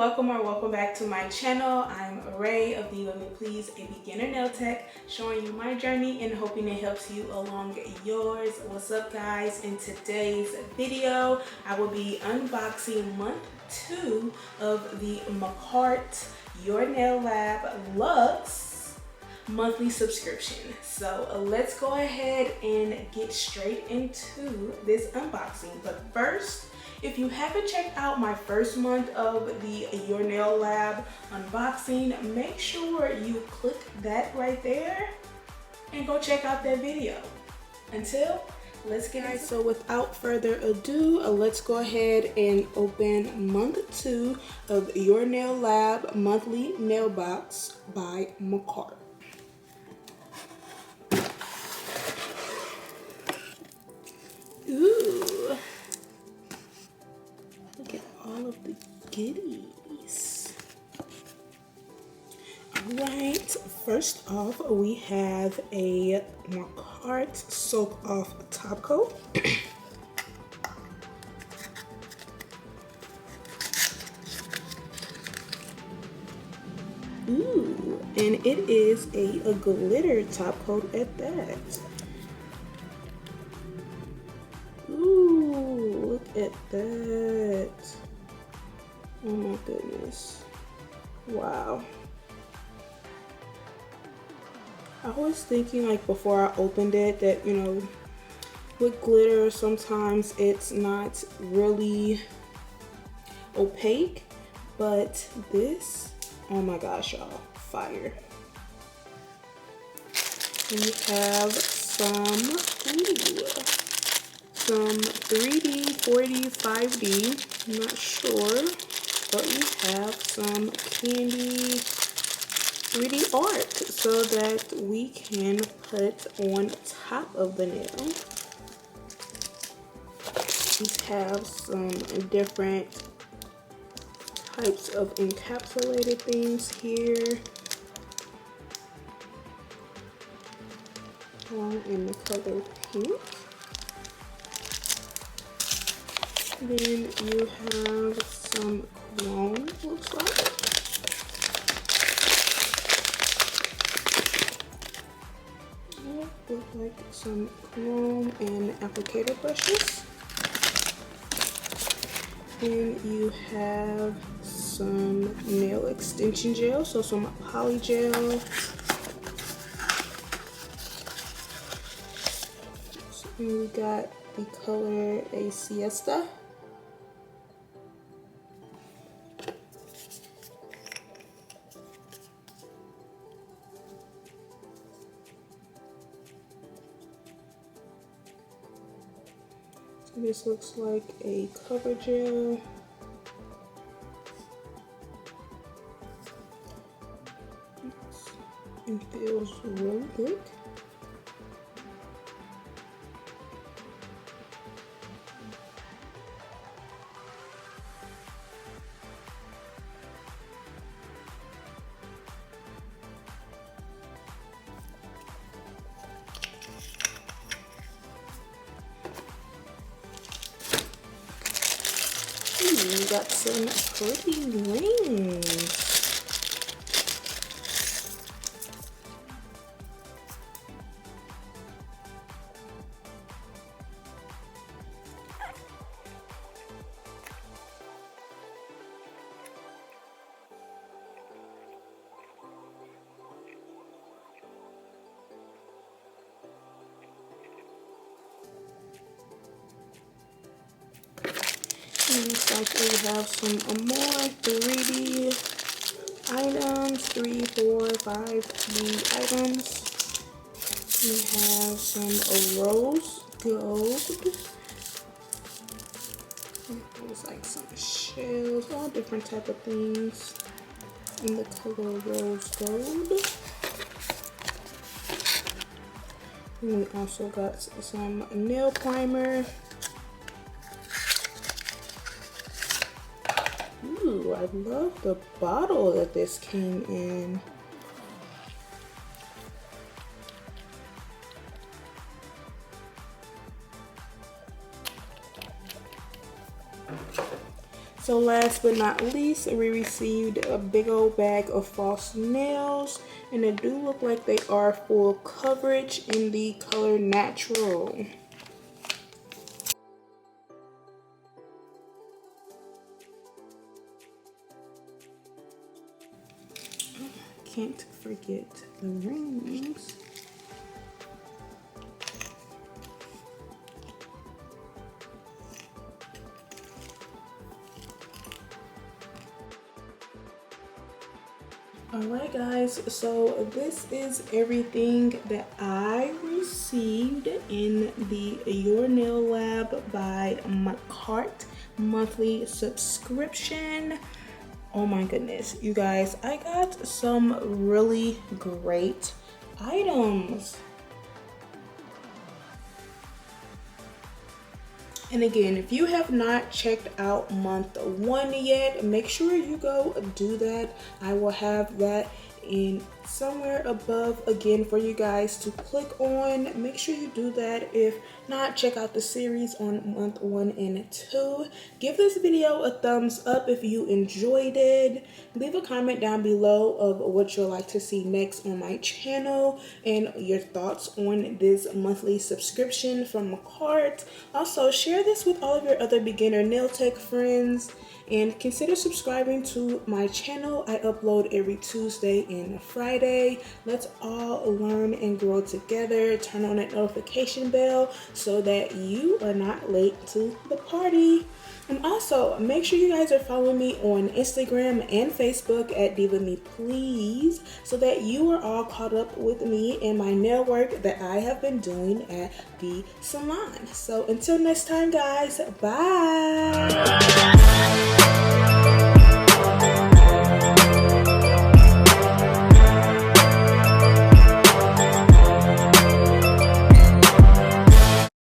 welcome or welcome back to my channel. I'm Rae of LUXE, a beginner nail tech, showing you my journey and hoping it helps you along yours. What's up, guys? In today's video, I will be unboxing month 2 of the Makartt Your Nail Lab LUXE monthly subscription. So let's go ahead and get straight into this unboxing. But first, if you haven't checked out my first month of the Your Nail Lab unboxing, make sure you click that right there and go check out that video. Let's get into it. So without further ado, let's go ahead and open month 2 of Your Nail Lab monthly nail box by Makartt. Ooh. Look at all of the goodies. Alright, first off, we have a Makartt Soak Off Top Coat. Ooh, and it is a glitter top coat at that. Ooh, look at that. Oh my goodness. Wow. I was thinking, like, before I opened it that, you know, with glitter sometimes it's not really opaque, but this, oh my gosh, y'all, fire. We have some 3D, 4D, 5D, I'm not sure, but we have some candy 3D art so that we can put on top of the nail. We have some different types of encapsulated things here. One in the color pink. Then you have some chrome, looks like. Yeah, look like some chrome and applicator brushes. Then you have some nail extension gel, so some poly gel. So we got the color A Siesta. This looks like a cover gel. It feels really good. We got some pretty rings. Looks like we have some more 3D items, 3, 4, 5D items. We have some rose gold. It looks like some shells, all different type of things in the color rose gold. And we also got some nail primer. Ooh, I love the bottle that this came in. So So last but not least, we received a big old bag of false nails, and they do look like they are full coverage in the color Natural. Can't forget the rings. Alright guys, so this is everything that I received in the Your Nail Lab by Makartt monthly subscription. Oh my goodness, you guys, I got some really great items. And again, if you have not checked out month 1 yet, make sure you go do that. I will have that in somewhere above again for you guys to click on. Make sure you do that. If not, check out the series on month 1 and 2. Give this video a thumbs up if you enjoyed it. Leave a comment down below of what you'd like to see next on my channel and your thoughts on this monthly subscription from Makartt. Also, share this with all of your other beginner nail tech friends. And consider subscribing to my channel. I upload every Tuesday and Friday. Let's all learn and grow together. Turn on that notification bell so that you are not late to the party. And also, make sure you guys are following me on Instagram and Facebook at DivaMePlz so that you are all caught up with me and my nail work that I have been doing at the salon. So until next time guys, bye!